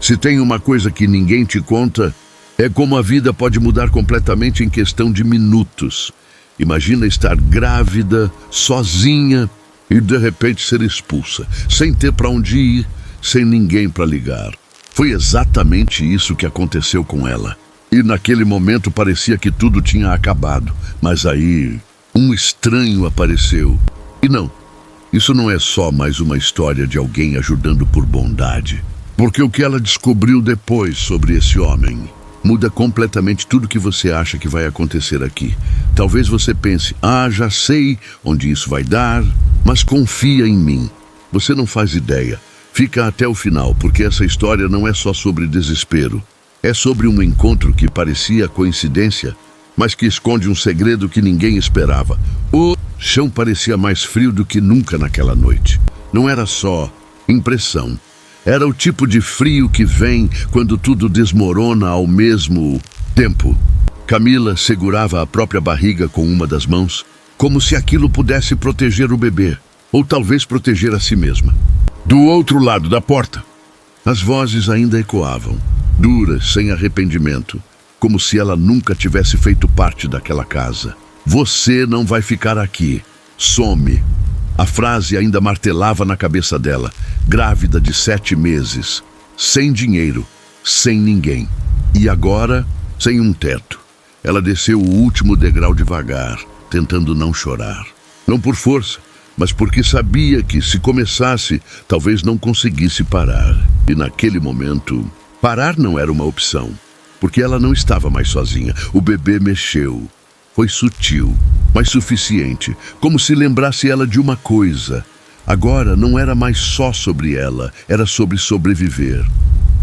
Se tem uma coisa que ninguém te conta, é como a vida pode mudar completamente em questão de minutos. Imagina estar grávida, sozinha, e de repente ser expulsa, sem ter para onde ir, sem ninguém para ligar. Foi exatamente isso que aconteceu com ela. E naquele momento parecia que tudo tinha acabado. Mas aí, um estranho apareceu. E não, isso não é só mais uma história de alguém ajudando por bondade. Porque o que ela descobriu depois sobre esse homem muda completamente tudo que você acha que vai acontecer aqui. Talvez você pense, já sei onde isso vai dar, mas confia em mim. Você não faz ideia. Fica até o final, porque essa história não é só sobre desespero. É sobre um encontro que parecia coincidência, mas que esconde um segredo que ninguém esperava. O chão parecia mais frio do que nunca naquela noite. Não era só impressão. Era o tipo de frio que vem quando tudo desmorona ao mesmo tempo. Camila segurava a própria barriga com uma das mãos, como se aquilo pudesse proteger o bebê, ou talvez proteger a si mesma. Do outro lado da porta, as vozes ainda ecoavam, duras, sem arrependimento, como se ela nunca tivesse feito parte daquela casa. Você não vai ficar aqui. Some. A frase ainda martelava na cabeça dela, grávida de 7 meses, sem dinheiro, sem ninguém. E agora, sem um teto. Ela desceu o último degrau devagar, tentando não chorar. Não por força, mas porque sabia que, se começasse, talvez não conseguisse parar. E naquele momento, parar não era uma opção, porque ela não estava mais sozinha. O bebê mexeu. Foi sutil, mas suficiente, como se lembrasse ela de uma coisa. Agora não era mais só sobre ela, era sobre sobreviver.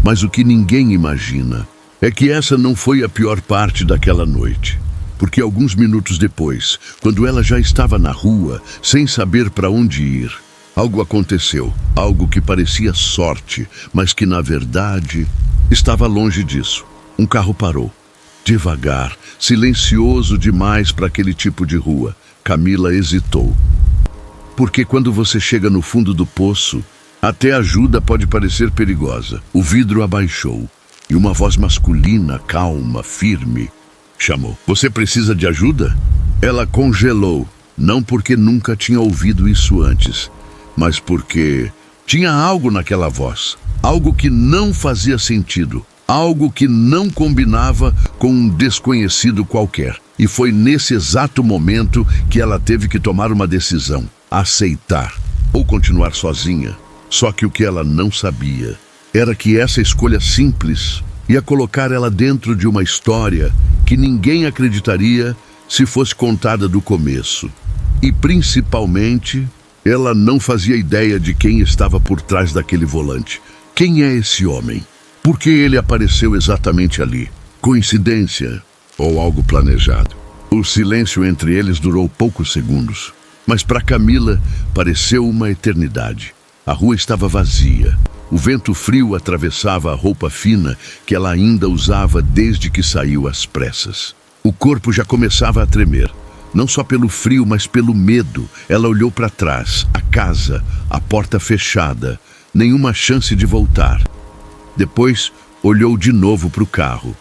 Mas o que ninguém imagina é que essa não foi a pior parte daquela noite. Porque alguns minutos depois, quando ela já estava na rua, sem saber para onde ir, algo aconteceu, algo que parecia sorte, mas que na verdade estava longe disso. Um carro parou, devagar, silencioso demais para aquele tipo de rua. Camila hesitou. Porque quando você chega no fundo do poço, até ajuda pode parecer perigosa. O vidro abaixou e uma voz masculina, calma, firme, chamou. Você precisa de ajuda? Ela congelou, não porque nunca tinha ouvido isso antes, mas porque tinha algo naquela voz, algo que não fazia sentido, algo que não combinava com um desconhecido qualquer. E foi nesse exato momento que ela teve que tomar uma decisão, aceitar ou continuar sozinha. Só que o que ela não sabia era que essa escolha simples ia colocar ela dentro de uma história que ninguém acreditaria se fosse contada do começo. E principalmente, ela não fazia ideia de quem estava por trás daquele volante. Quem é esse homem? Por que ele apareceu exatamente ali? Coincidência ou algo planejado? O silêncio entre eles durou poucos segundos, mas para Camila pareceu uma eternidade. A rua estava vazia. O vento frio atravessava a roupa fina que ela ainda usava desde que saiu às pressas. O corpo já começava a tremer, não só pelo frio, mas pelo medo. Ela olhou para trás, a casa, a porta fechada, nenhuma chance de voltar. Depois, olhou de novo para o carro.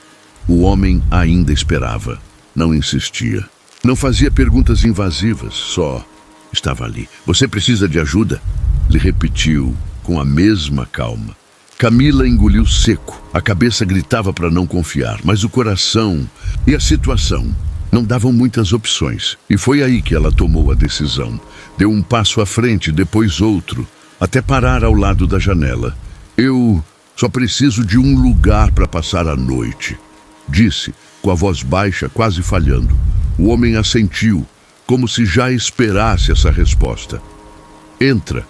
O homem ainda esperava, não insistia. Não fazia perguntas invasivas, só estava ali. Você precisa de ajuda? Lhe repetiu com a mesma calma. Camila engoliu seco. A cabeça gritava para não confiar, mas o coração e a situação não davam muitas opções. E foi aí que ela tomou a decisão. Deu um passo à frente, depois outro, até parar ao lado da janela. Eu só preciso de um lugar para passar a noite, disse, com a voz baixa, quase falhando. O homem assentiu, como se já esperasse essa resposta. Entra.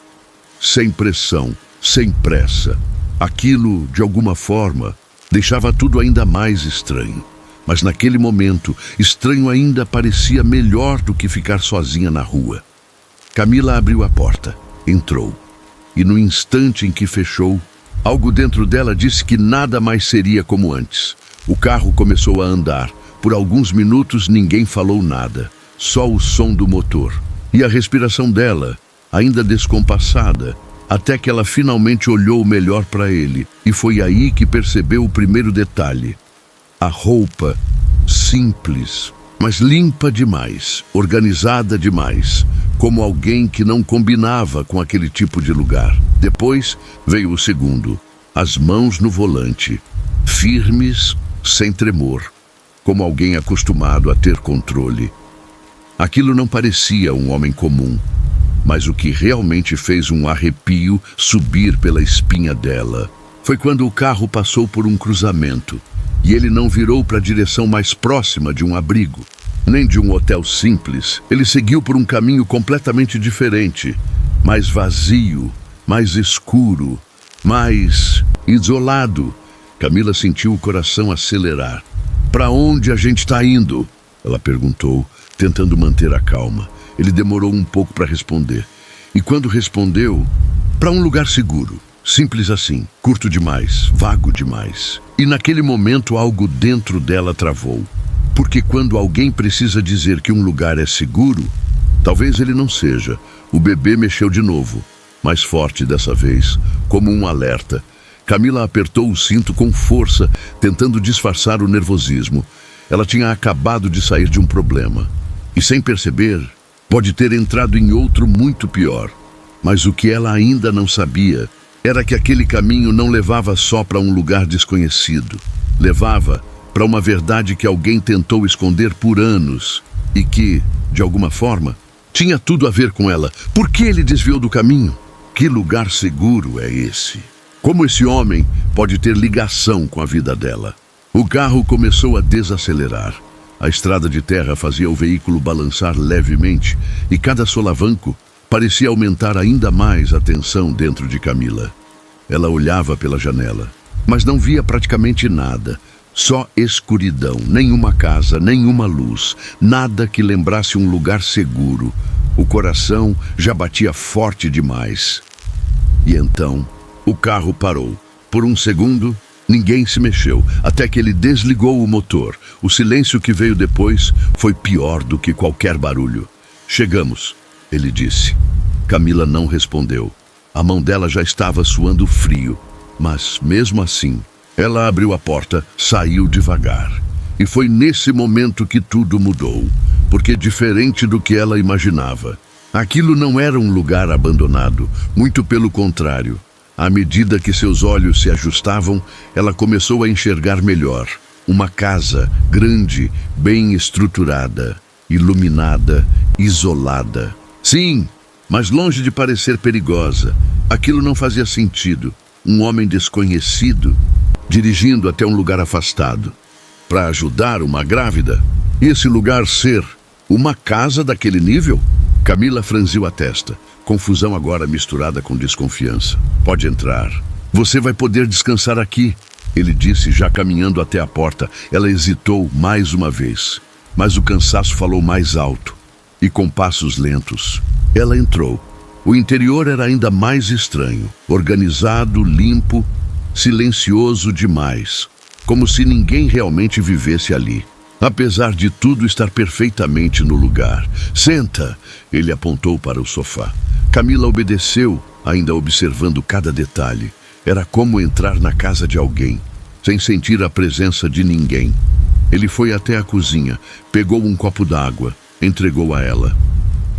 Sem pressão, sem pressa. Aquilo, de alguma forma, deixava tudo ainda mais estranho. Mas naquele momento, estranho ainda parecia melhor do que ficar sozinha na rua. Camila abriu a porta, entrou. E no instante em que fechou, algo dentro dela disse que nada mais seria como antes. O carro começou a andar. Por alguns minutos ninguém falou nada, só o som do motor. E a respiração dela, ainda descompassada, até que ela finalmente olhou melhor para ele, e foi aí que percebeu o primeiro detalhe. A roupa, simples, mas limpa demais, organizada demais, como alguém que não combinava com aquele tipo de lugar. Depois veio o segundo, as mãos no volante, firmes, sem tremor, como alguém acostumado a ter controle. Aquilo não parecia um homem comum, mas o que realmente fez um arrepio subir pela espinha dela foi quando o carro passou por um cruzamento e ele não virou para a direção mais próxima de um abrigo, nem de um hotel simples. Ele seguiu por um caminho completamente diferente, mais vazio, mais escuro, mais isolado. Camila sentiu o coração acelerar. "Para onde a gente está indo?" ela perguntou, tentando manter a calma. Ele demorou um pouco para responder. E quando respondeu, "Para um lugar seguro." Simples assim, curto demais, vago demais. E naquele momento algo dentro dela travou. Porque quando alguém precisa dizer que um lugar é seguro, talvez ele não seja. O bebê mexeu de novo, mais forte dessa vez, como um alerta. Camila apertou o cinto com força, tentando disfarçar o nervosismo. Ela tinha acabado de sair de um problema. E sem perceber, pode ter entrado em outro muito pior. Mas o que ela ainda não sabia era que aquele caminho não levava só para um lugar desconhecido. Levava para uma verdade que alguém tentou esconder por anos e que, de alguma forma, tinha tudo a ver com ela. Por que ele desviou do caminho? Que lugar seguro é esse? Como esse homem pode ter ligação com a vida dela? O carro começou a desacelerar. A estrada de terra fazia o veículo balançar levemente e cada solavanco parecia aumentar ainda mais a tensão dentro de Camila. Ela olhava pela janela, mas não via praticamente nada. Só escuridão, nenhuma casa, nenhuma luz, nada que lembrasse um lugar seguro. O coração já batia forte demais. E então, o carro parou. Por um segundo, ninguém se mexeu, até que ele desligou o motor. O silêncio que veio depois foi pior do que qualquer barulho. "Chegamos", ele disse. Camila não respondeu. A mão dela já estava suando frio, mas mesmo assim, ela abriu a porta, saiu devagar. E foi nesse momento que tudo mudou, porque diferente do que ela imaginava, aquilo não era um lugar abandonado, muito pelo contrário. À medida que seus olhos se ajustavam, ela começou a enxergar melhor. Uma casa grande, bem estruturada, iluminada, isolada. Sim, mas longe de parecer perigosa, aquilo não fazia sentido. Um homem desconhecido, dirigindo até um lugar afastado, para ajudar uma grávida. Esse lugar ser uma casa daquele nível? Camila franziu a testa, confusão agora misturada com desconfiança. "Pode entrar. Você vai poder descansar aqui", ele disse, já caminhando até a porta. Ela hesitou mais uma vez, mas o cansaço falou mais alto, e com passos lentos. Ela entrou. O interior era ainda mais estranho, organizado, limpo, silencioso demais, como se ninguém realmente vivesse ali. Apesar de tudo estar perfeitamente no lugar. "Senta", ele apontou para o sofá. Camila obedeceu, ainda observando cada detalhe. Era como entrar na casa de alguém, sem sentir a presença de ninguém. Ele foi até a cozinha, pegou um copo d'água, entregou a ela.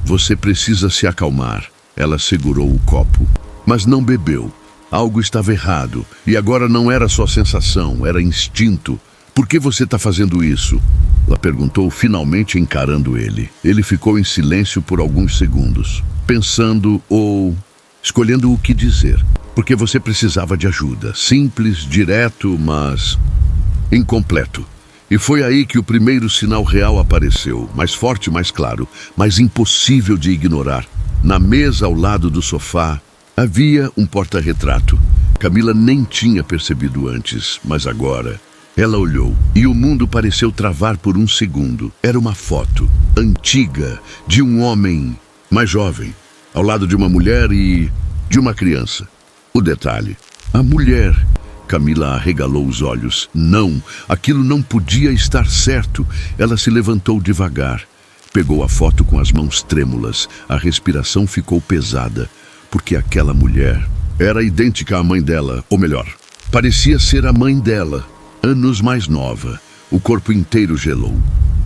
"Você precisa se acalmar." Ela segurou o copo, mas não bebeu. Algo estava errado, e agora não era só sensação, era instinto. "Por que você está fazendo isso?" ela perguntou, finalmente encarando ele. Ele ficou em silêncio por alguns segundos, pensando ou escolhendo o que dizer. "Porque você precisava de ajuda." Simples, direto, mas incompleto. E foi aí que o primeiro sinal real apareceu, mais forte, mais claro, mais impossível de ignorar. Na mesa ao lado do sofá havia um porta-retrato. Camila nem tinha percebido antes, mas agora ela olhou e o mundo pareceu travar por um segundo. Era uma foto antiga de um homem mais jovem, ao lado de uma mulher e de uma criança. O detalhe: a mulher. Camila arregalou os olhos. Não, aquilo não podia estar certo. Ela se levantou devagar. Pegou a foto com as mãos trêmulas. A respiração ficou pesada. porque aquela mulher era idêntica à mãe dela, ou melhor, parecia ser a mãe dela, anos mais nova. O corpo inteiro gelou.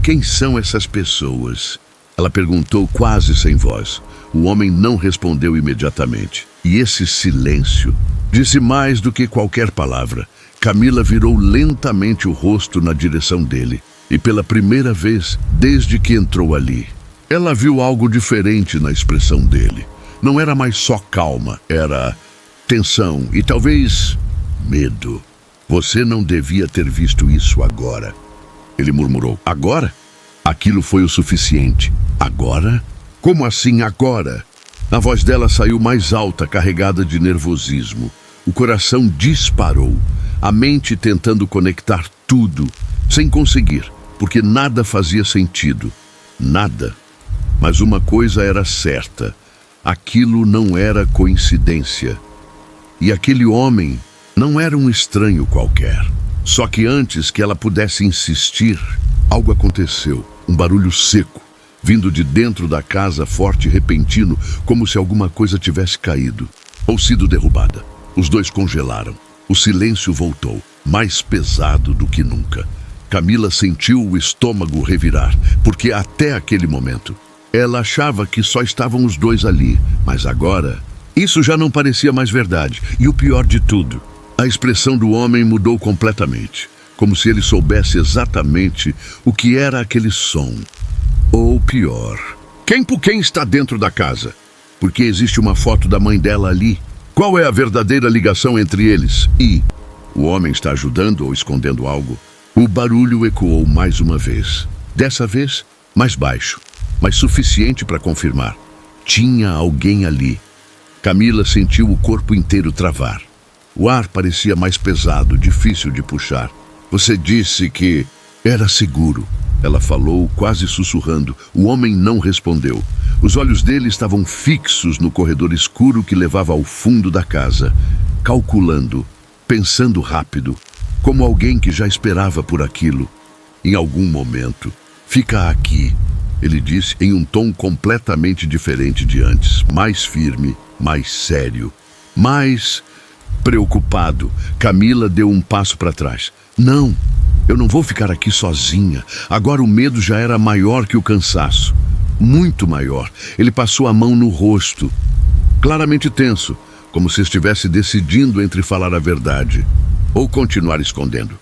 Quem são essas pessoas? Ela perguntou quase sem voz. O homem não respondeu imediatamente. E esse silêncio disse mais do que qualquer palavra. Camila virou lentamente o rosto na direção dele. E pela primeira vez, desde que entrou ali, ela viu algo diferente na expressão dele. Não era mais só calma, era tensão e talvez medo. Você não devia ter visto isso agora, ele murmurou. Agora? Aquilo foi o suficiente. Agora? Como assim agora? A voz dela saiu mais alta, carregada de nervosismo. O coração disparou, a mente tentando conectar tudo, sem conseguir, porque nada fazia sentido. Nada. Mas uma coisa era certa. Aquilo não era coincidência. E aquele homem não era um estranho qualquer. Só que antes que ela pudesse insistir, algo aconteceu. Um barulho seco, vindo de dentro da casa, forte e repentino, como se alguma coisa tivesse caído ou sido derrubada. Os dois congelaram. O silêncio voltou, mais pesado do que nunca. Camila sentiu o estômago revirar, porque até aquele momento ela achava que só estavam os dois ali, mas agora isso já não parecia mais verdade. E o pior de tudo, a expressão do homem mudou completamente, como se ele soubesse exatamente o que era aquele som. Ou pior, quem está dentro da casa? Porque existe uma foto da mãe dela ali. Qual é a verdadeira ligação entre eles? E o homem está ajudando ou escondendo algo? O barulho ecoou mais uma vez. Dessa vez, mais baixo, mas suficiente para confirmar. Tinha alguém ali. Camila sentiu o corpo inteiro travar. O ar parecia mais pesado, difícil de puxar. Você disse que era seguro, ela falou, quase sussurrando. O homem não respondeu. Os olhos dele estavam fixos no corredor escuro que levava ao fundo da casa, calculando, pensando rápido, como alguém que já esperava por aquilo. Em algum momento. Fica aqui, ele disse em um tom completamente diferente de antes, mais firme, mais sério, mais preocupado. Camila deu um passo para trás. Não, eu não vou ficar aqui sozinha. Agora o medo já era maior que o cansaço. Muito maior. Ele passou a mão no rosto, claramente tenso, como se estivesse decidindo entre falar a verdade ou continuar escondendo.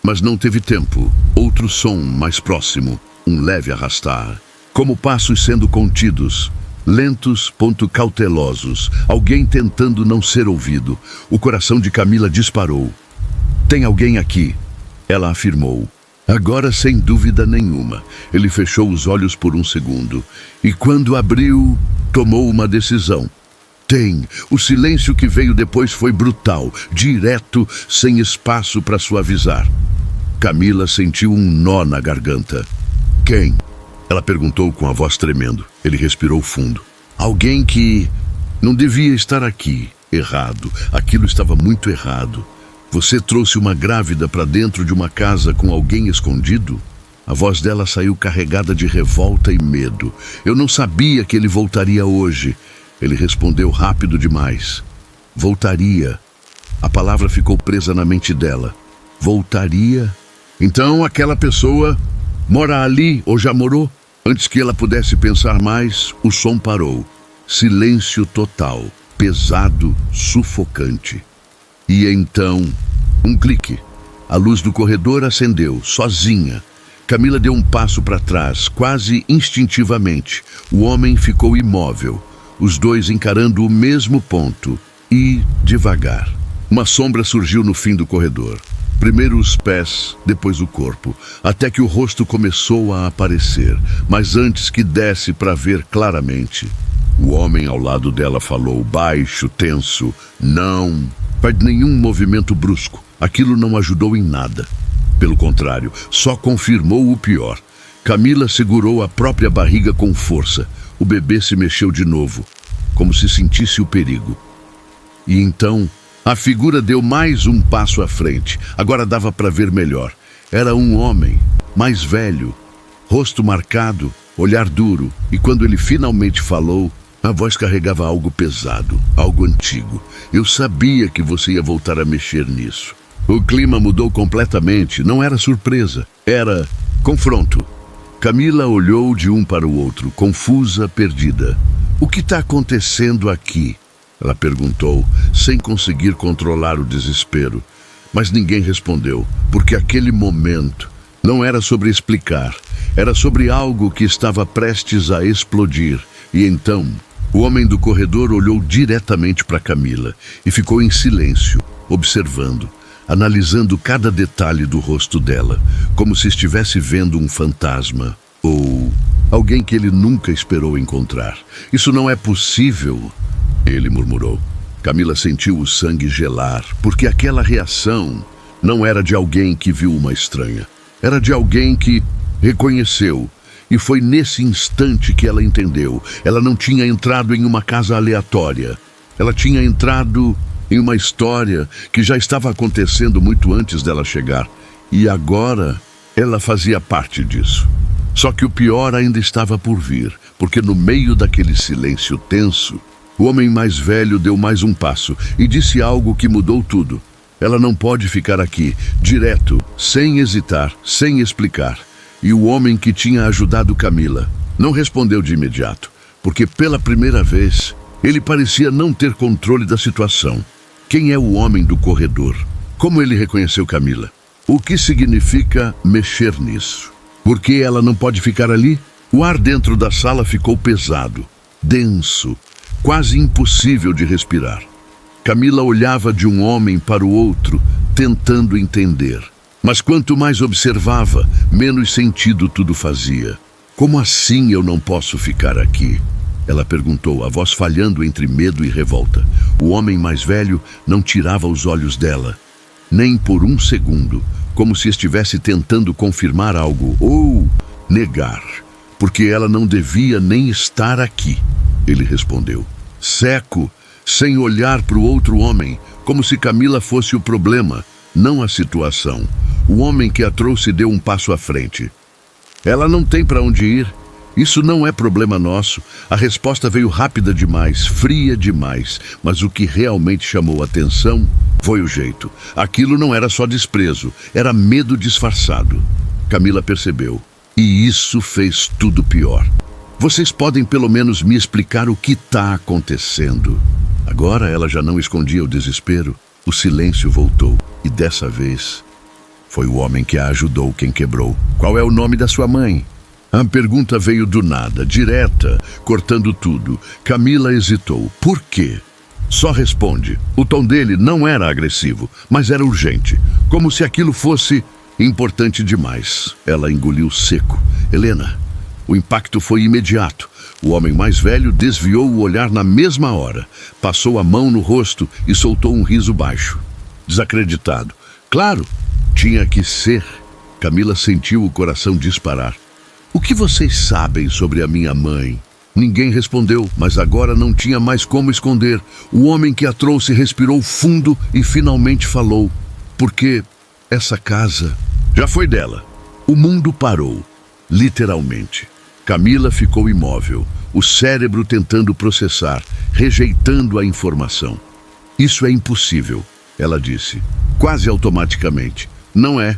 Mas não teve tempo. Outro som mais próximo, um leve arrastar, como passos sendo contidos, lentos, cautelosos, alguém tentando não ser ouvido. O coração de Camila disparou. Tem alguém aqui, ela afirmou. Agora, sem dúvida nenhuma, ele fechou os olhos por um segundo e, quando abriu, tomou uma decisão. Tem. O silêncio que veio depois foi brutal, direto, sem espaço para suavizar. Camila sentiu um nó na garganta. Quem? Ela perguntou com a voz tremendo. Ele respirou fundo. Alguém que não devia estar aqui. Errado. Aquilo estava muito errado. Você trouxe uma grávida para dentro de uma casa com alguém escondido? A voz dela saiu carregada de revolta e medo. Eu não sabia que ele voltaria hoje. Ele respondeu rápido demais. Voltaria. A palavra ficou presa na mente dela. Voltaria? Então aquela pessoa mora ali ou já morou? Antes que ela pudesse pensar mais, o som parou. Silêncio total, pesado, sufocante. E então, um clique. A luz do corredor acendeu, sozinha. Camila deu um passo para trás, quase instintivamente. O homem ficou imóvel, os dois encarando o mesmo ponto. E, devagar, uma sombra surgiu no fim do corredor. Primeiro os pés, depois o corpo, até que o rosto começou a aparecer. Mas antes que desse para ver claramente, o homem ao lado dela falou, baixo, tenso, não. Faz nenhum movimento brusco. Aquilo não ajudou em nada. Pelo contrário, só confirmou o pior. Camila segurou a própria barriga com força. O bebê se mexeu de novo, como se sentisse o perigo. E então, a figura deu mais um passo à frente. Agora dava para ver melhor. Era um homem, mais velho, rosto marcado, olhar duro. E quando ele finalmente falou, A voz carregava algo pesado, algo antigo. Eu sabia que você ia voltar a mexer nisso. O clima mudou completamente. Não era surpresa, era confronto. Camila olhou de um para o outro, confusa, perdida. O que está acontecendo aqui? Ela perguntou, sem conseguir controlar o desespero. Mas ninguém respondeu, porque aquele momento não era sobre explicar. Era sobre algo que estava prestes a explodir. E então, o homem do corredor olhou diretamente para Camila e ficou em silêncio, observando, analisando cada detalhe do rosto dela, como se estivesse vendo um fantasma ou alguém que ele nunca esperou encontrar. Isso não é possível, ele murmurou. Camila sentiu o sangue gelar, porque aquela reação não era de alguém que viu uma estranha. Era de alguém que reconheceu. E foi nesse instante que ela entendeu. Ela não tinha entrado em uma casa aleatória. Ela tinha entrado em uma história que já estava acontecendo muito antes dela chegar. E agora ela fazia parte disso. Só que o pior ainda estava por vir, porque no meio daquele silêncio tenso, o homem mais velho deu mais um passo e disse algo que mudou tudo. Ela não pode ficar aqui, direto, sem hesitar, sem explicar. E o homem que tinha ajudado Camila não respondeu de imediato, porque pela primeira vez ele parecia não ter controle da situação. Quem é o homem do corredor? Como ele reconheceu Camila? O que significa mexer nisso? Por que ela não pode ficar ali? O ar dentro da sala ficou pesado, denso, quase impossível de respirar. Camila olhava de um homem para o outro, tentando entender. Mas quanto mais observava, menos sentido tudo fazia. Como assim eu não posso ficar aqui? Ela perguntou, a voz falhando entre medo e revolta. O homem mais velho não tirava os olhos dela, nem por um segundo, como se estivesse tentando confirmar algo ou negar, porque ela não devia nem estar aqui. Ele respondeu, seco, sem olhar para o outro homem, como se Camila fosse o problema, não a situação. O homem que a trouxe deu um passo à frente. Ela não tem para onde ir. Isso não é problema nosso. A resposta veio rápida demais, fria demais. Mas o que realmente chamou a atenção foi o jeito. Aquilo não era só desprezo, era medo disfarçado. Camila percebeu. E isso fez tudo pior. Vocês podem pelo menos me explicar o que está acontecendo? Agora ela já não escondia o desespero. O silêncio voltou. E dessa vez, foi o homem que a ajudou quem quebrou. Qual é o nome da sua mãe? A pergunta veio do nada, direta, cortando tudo. Camila hesitou. Por quê? Só responde. O tom dele não era agressivo, mas era urgente. Como se aquilo fosse importante demais. Ela engoliu seco. Helena. O impacto foi imediato. O homem mais velho desviou o olhar na mesma hora. Passou a mão no rosto e soltou um riso baixo. Desacreditado. Claro, tinha que ser. Camila sentiu o coração disparar. O que vocês sabem sobre a minha mãe? Ninguém respondeu, mas agora não tinha mais como esconder. O homem que a trouxe respirou fundo e finalmente falou. Porque essa casa já foi dela. O mundo parou, literalmente. Camila ficou imóvel, o cérebro tentando processar, rejeitando a informação. Isso é impossível, ela disse, quase automaticamente. Não é.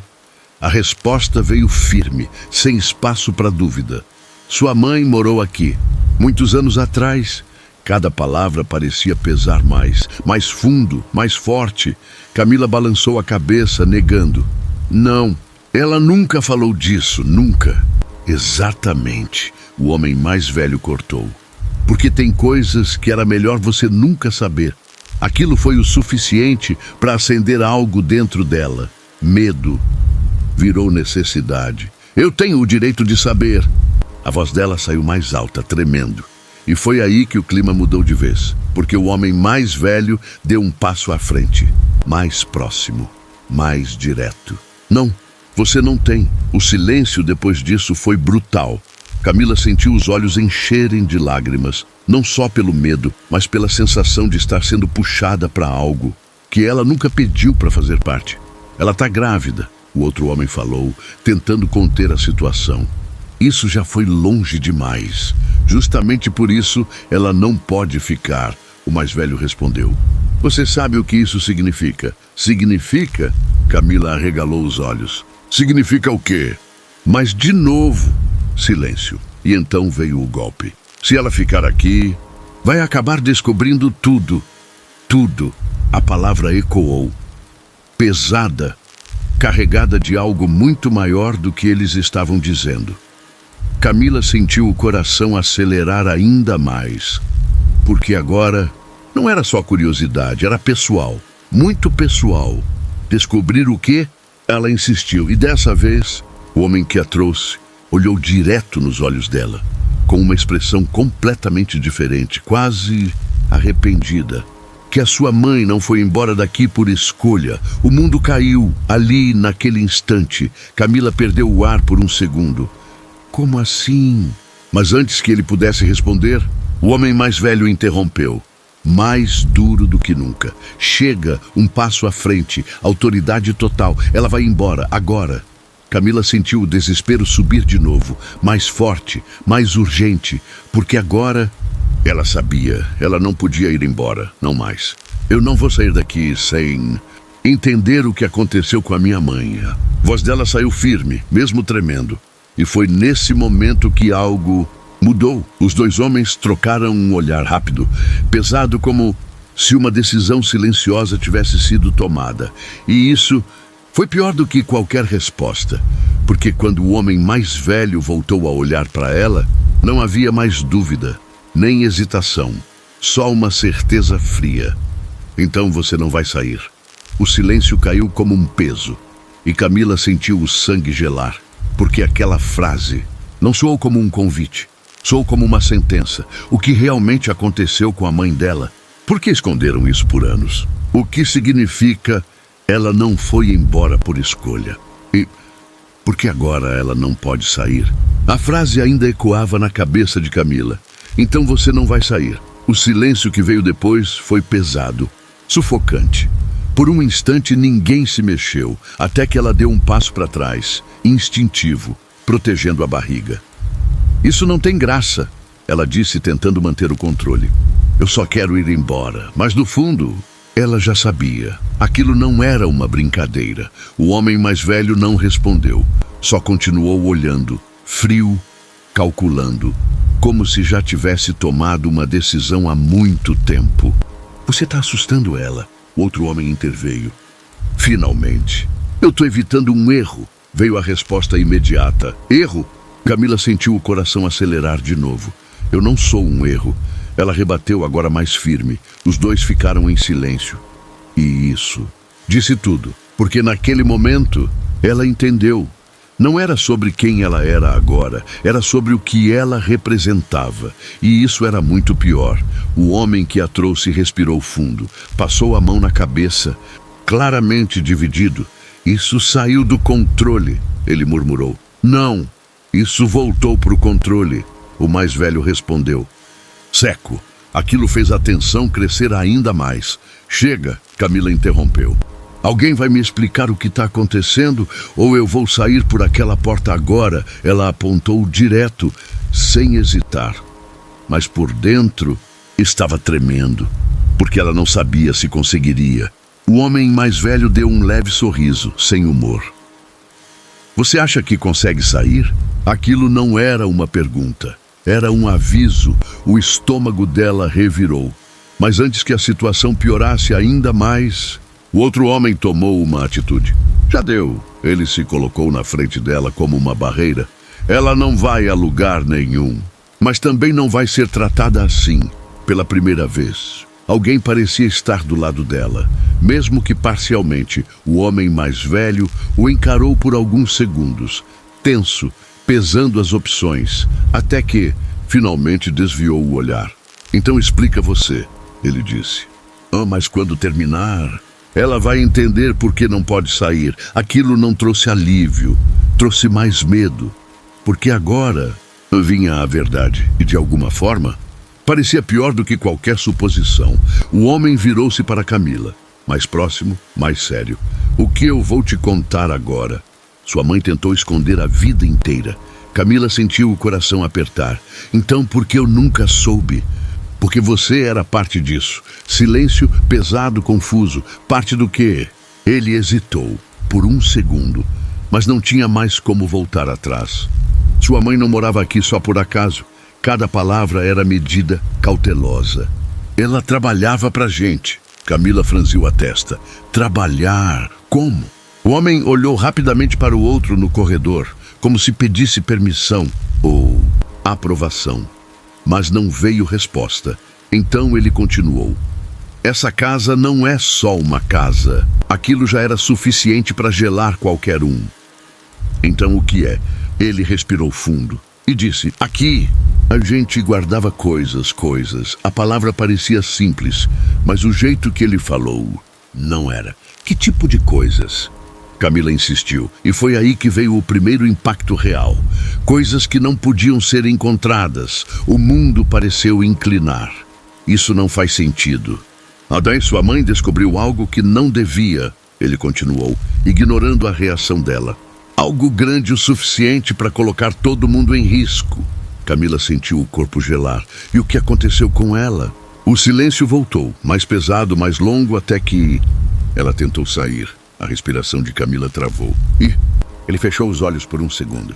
A resposta veio firme, sem espaço para dúvida. Sua mãe morou aqui. Muitos anos atrás, cada palavra parecia pesar mais fundo, mais forte. Camila balançou a cabeça, negando. Não, ela nunca falou disso, nunca. Exatamente, o homem mais velho cortou. Porque tem coisas que era melhor você nunca saber. Aquilo foi o suficiente para acender algo dentro dela. Medo. Virou necessidade. Eu tenho o direito de saber. A voz dela saiu mais alta, tremendo. E foi aí que o clima mudou de vez, porque o homem mais velho deu um passo à frente, mais próximo, mais direto. Não, você não tem. O silêncio depois disso foi brutal. Camila sentiu os olhos encherem de lágrimas, não só pelo medo, mas pela sensação de estar sendo puxada para algo que ela nunca pediu para fazer parte. Ela está grávida. O outro homem falou, tentando conter a situação. Isso já foi longe demais. Justamente por isso ela não pode ficar, o mais velho respondeu. Você sabe o que isso significa? Significa? Camila arregalou os olhos. Significa o quê? Mas de novo, silêncio. E então veio o golpe. Se ela ficar aqui, vai acabar descobrindo tudo. Tudo. A palavra ecoou. Pesada, carregada de algo muito maior do que eles estavam dizendo. Camila sentiu o coração acelerar ainda mais. Porque agora não era só curiosidade, era pessoal. Muito pessoal. Descobrir o quê? Ela insistiu. E dessa vez, o homem que a trouxe olhou direto nos olhos dela, com uma expressão completamente diferente, quase arrependida. Que a sua mãe não foi embora daqui por escolha. O mundo caiu ali naquele instante. Camila perdeu o ar por um segundo. Como assim? Mas antes que ele pudesse responder, o homem mais velho interrompeu. Mais duro do que nunca. Chega, um passo à frente, autoridade total. Ela vai embora, agora. Camila sentiu o desespero subir de novo, mais forte, mais urgente, porque agora ela sabia, ela não podia ir embora, não mais. Eu não vou sair daqui sem entender o que aconteceu com a minha mãe. A voz dela saiu firme, mesmo tremendo. E foi nesse momento que algo mudou. Os dois homens trocaram um olhar rápido, pesado como se uma decisão silenciosa tivesse sido tomada. E isso foi pior do que qualquer resposta, porque quando o homem mais velho voltou a olhar para ela, não havia mais dúvida, nem hesitação, só uma certeza fria. Então você não vai sair. O silêncio caiu como um peso, e Camila sentiu o sangue gelar, porque aquela frase não soou como um convite, soou como uma sentença. O que realmente aconteceu com a mãe dela? Por que esconderam isso por anos? O que significa ela não foi embora por escolha? E por que agora ela não pode sair? A frase ainda ecoava na cabeça de Camila. Então você não vai sair. O silêncio que veio depois foi pesado, sufocante. Por um instante ninguém se mexeu, até que ela deu um passo para trás, instintivo, protegendo a barriga. Isso não tem graça, ela disse, tentando manter o controle. Eu só quero ir embora, mas no fundo ela já sabia. Aquilo não era uma brincadeira. O homem mais velho não respondeu, só continuou olhando, frio, calculando, como se já tivesse tomado uma decisão há muito tempo. Você está assustando ela, o outro homem interveio. Finalmente. Eu estou evitando um erro, veio a resposta imediata. Erro? Camila sentiu o coração acelerar de novo. Eu não sou um erro. Ela rebateu agora mais firme. Os dois ficaram em silêncio. E isso disse tudo, porque naquele momento ela entendeu. Não era sobre quem ela era agora, era sobre o que ela representava. E isso era muito pior. O homem que a trouxe respirou fundo, passou a mão na cabeça, claramente dividido. Isso saiu do controle, ele murmurou. Não, isso voltou para o controle, o mais velho respondeu. Seco. Aquilo fez a tensão crescer ainda mais. Chega, Camila interrompeu. Alguém vai me explicar o que está acontecendo ou eu vou sair por aquela porta agora? Ela apontou direto, sem hesitar. Mas por dentro estava tremendo, porque ela não sabia se conseguiria. O homem mais velho deu um leve sorriso, sem humor. Você acha que consegue sair? Aquilo não era uma pergunta. Era um aviso. O estômago dela revirou. Mas antes que a situação piorasse ainda mais, o outro homem tomou uma atitude. Já deu. Ele se colocou na frente dela como uma barreira. Ela não vai a lugar nenhum. Mas também não vai ser tratada assim, pela primeira vez. Alguém parecia estar do lado dela. Mesmo que parcialmente, o homem mais velho o encarou por alguns segundos, tenso, pesando as opções, até que, finalmente, desviou o olhar. Então explica você, ele disse. Mas quando terminar, ela vai entender por que não pode sair. Aquilo não trouxe alívio, trouxe mais medo. Porque agora vinha a verdade, e de alguma forma, parecia pior do que qualquer suposição. O homem virou-se para Camila, mais próximo, mais sério. O que eu vou te contar agora? Sua mãe tentou esconder a vida inteira. Camila sentiu o coração apertar. Então, por que eu nunca soube? Porque você era parte disso. Silêncio pesado, confuso. Parte do quê? Ele hesitou por um segundo, mas não tinha mais como voltar atrás. Sua mãe não morava aqui só por acaso. Cada palavra era medida cautelosa. Ela trabalhava pra gente. Camila franziu a testa. Trabalhar? Como? O homem olhou rapidamente para o outro no corredor, como se pedisse permissão ou aprovação. Mas não veio resposta. Então ele continuou. Essa casa não é só uma casa. Aquilo já era suficiente para gelar qualquer um. Então o que é? Ele respirou fundo e disse, aqui a gente guardava coisas. A palavra parecia simples, mas o jeito que ele falou não era. Que tipo de coisas? Camila insistiu, e foi aí que veio o primeiro impacto real. Coisas que não podiam ser encontradas. O mundo pareceu inclinar. Isso não faz sentido. Daí sua mãe descobriu algo que não devia, ele continuou, ignorando a reação dela. Algo grande o suficiente para colocar todo mundo em risco. Camila sentiu o corpo gelar. E o que aconteceu com ela? O silêncio voltou, mais pesado, mais longo, até que ela tentou sair. A respiração de Camila travou. E ele fechou os olhos por um segundo.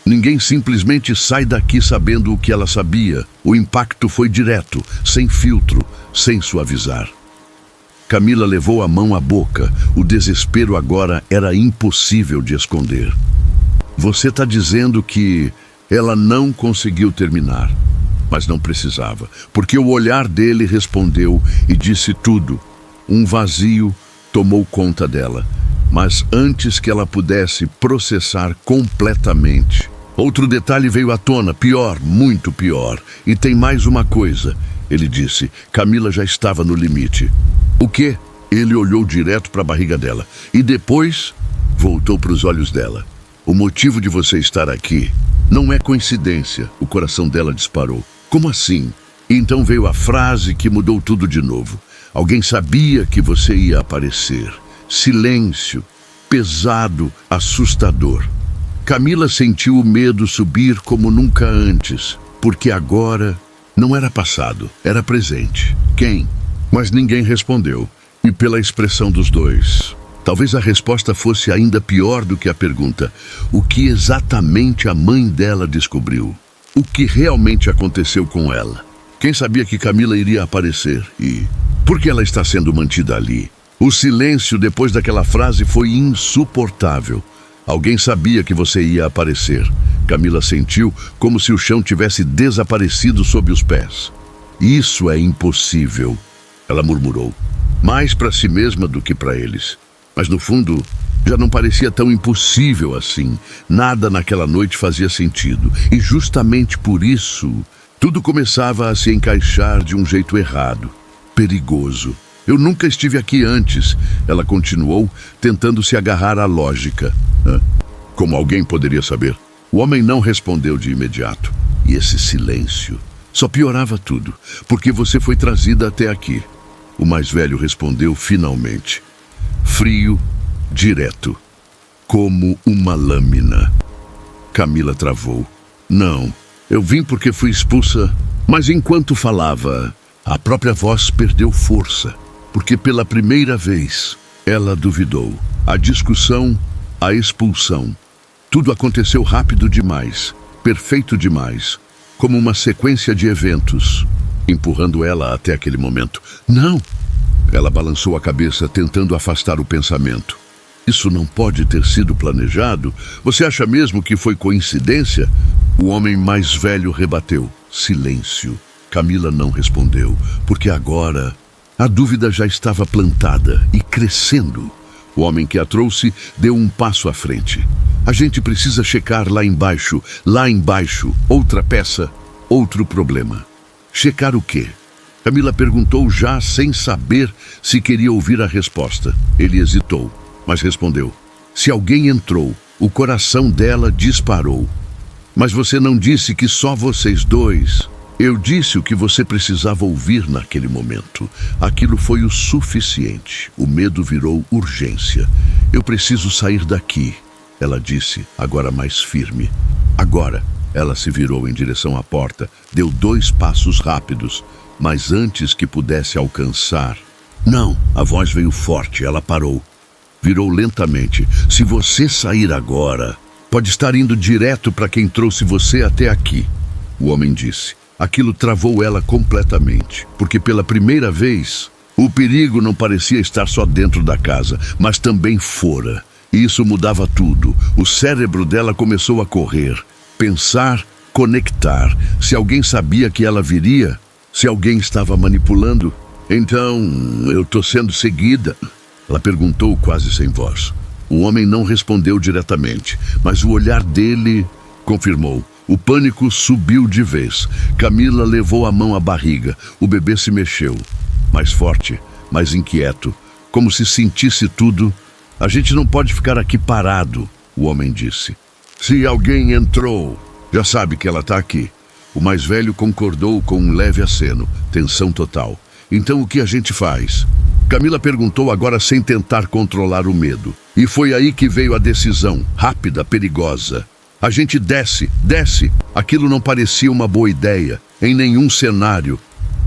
Ninguém simplesmente sai daqui sabendo o que ela sabia. O impacto foi direto, sem filtro, sem suavizar. Camila levou a mão à boca. O desespero agora era impossível de esconder. Você está dizendo que ela não conseguiu terminar, mas não precisava, porque o olhar dele respondeu e disse tudo. Um vazio tomou conta dela, mas antes que ela pudesse processar completamente. Outro detalhe veio à tona, pior, muito pior. E tem mais uma coisa, ele disse. Camila já estava no limite. O quê? Ele olhou direto para a barriga dela e depois voltou para os olhos dela. O motivo de você estar aqui não é coincidência. O coração dela disparou. Como assim? E então veio a frase que mudou tudo de novo. Alguém sabia que você ia aparecer. Silêncio, pesado, assustador. Camila sentiu o medo subir como nunca antes, porque agora não era passado, era presente. Quem? Mas ninguém respondeu. E pela expressão dos dois, talvez a resposta fosse ainda pior do que a pergunta. O que exatamente a mãe dela descobriu? O que realmente aconteceu com ela? Quem sabia que Camila iria aparecer? E por que ela está sendo mantida ali? O silêncio depois daquela frase foi insuportável. Alguém sabia que você ia aparecer. Camila sentiu como se o chão tivesse desaparecido sob os pés. Isso é impossível, ela murmurou. Mais para si mesma do que para eles. Mas no fundo, já não parecia tão impossível assim. Nada naquela noite fazia sentido. E justamente por isso, tudo começava a se encaixar de um jeito errado. Perigoso. Eu nunca estive aqui antes, ela continuou, tentando se agarrar à lógica. Como alguém poderia saber? O homem não respondeu de imediato. E esse silêncio só piorava tudo, porque você foi trazida até aqui. O mais velho respondeu finalmente. Frio, direto, como uma lâmina. Camila travou. Não, eu vim porque fui expulsa. Mas enquanto falava, a própria voz perdeu força, porque pela primeira vez ela duvidou. A discussão, a expulsão. Tudo aconteceu rápido demais, perfeito demais, como uma sequência de eventos, empurrando ela até aquele momento. Não! Ela balançou a cabeça, tentando afastar o pensamento. Isso não pode ter sido planejado? Você acha mesmo que foi coincidência? O homem mais velho rebateu. Silêncio. Camila não respondeu, porque agora a dúvida já estava plantada e crescendo. O homem que a trouxe deu um passo à frente. A gente precisa checar lá embaixo, outra peça, outro problema. Checar o quê? Camila perguntou já sem saber se queria ouvir a resposta. Ele hesitou, mas respondeu. Se alguém entrou, o coração dela disparou. Mas você não disse que só vocês dois. Eu disse o que você precisava ouvir naquele momento. Aquilo foi o suficiente. O medo virou urgência. Eu preciso sair daqui, ela disse, agora mais firme. Agora Agora, ela se virou em direção à porta, deu 2 passos rápidos, mas antes que pudesse alcançar... Não, a voz veio forte, ela parou. Virou lentamente. Se você sair agora, pode estar indo direto para quem trouxe você até aqui, o homem disse. Aquilo travou ela completamente, porque pela primeira vez, o perigo não parecia estar só dentro da casa, mas também fora. E isso mudava tudo. O cérebro dela começou a correr, pensar, conectar. Se alguém sabia que ela viria, se alguém estava manipulando, então eu estou sendo seguida? Ela perguntou quase sem voz. O homem não respondeu diretamente, mas o olhar dele confirmou. O pânico subiu de vez. Camila levou a mão à barriga. O bebê se mexeu. Mais forte, mais inquieto, como se sentisse tudo. A gente não pode ficar aqui parado, o homem disse. Se alguém entrou, já sabe que ela está aqui. O mais velho concordou com um leve aceno. Tensão total. Então o que a gente faz? Camila perguntou agora sem tentar controlar o medo. E foi aí que veio a decisão, rápida, perigosa. A gente desce. Aquilo não parecia uma boa ideia, em nenhum cenário.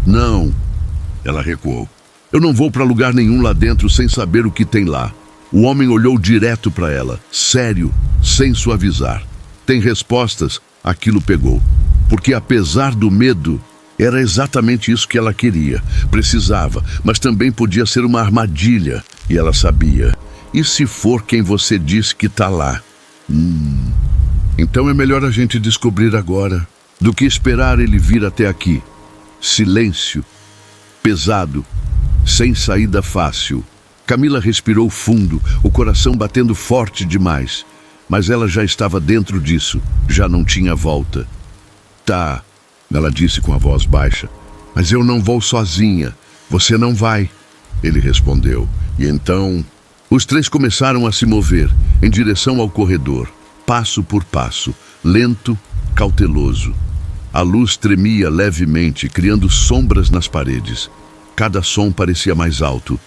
Não, ela recuou. Eu não vou para lugar nenhum lá dentro sem saber o que tem lá. O homem olhou direto para ela, sério, sem suavizar. Tem respostas? Aquilo pegou. Porque apesar do medo, era exatamente isso que ela queria. Precisava, mas também podia ser uma armadilha. E ela sabia. E se for quem você disse que está lá? Então é melhor a gente descobrir agora, do que esperar ele vir até aqui. Silêncio, pesado, sem saída fácil. Camila respirou fundo, o coração batendo forte demais. Mas ela já estava dentro disso, já não tinha volta. Tá, ela disse com a voz baixa, mas eu não vou sozinha. Você não vai, ele respondeu. E então, os 3 começaram a se mover em direção ao corredor. Passo por passo, lento, cauteloso. A luz tremia levemente, criando sombras nas paredes. Cada som parecia mais alto,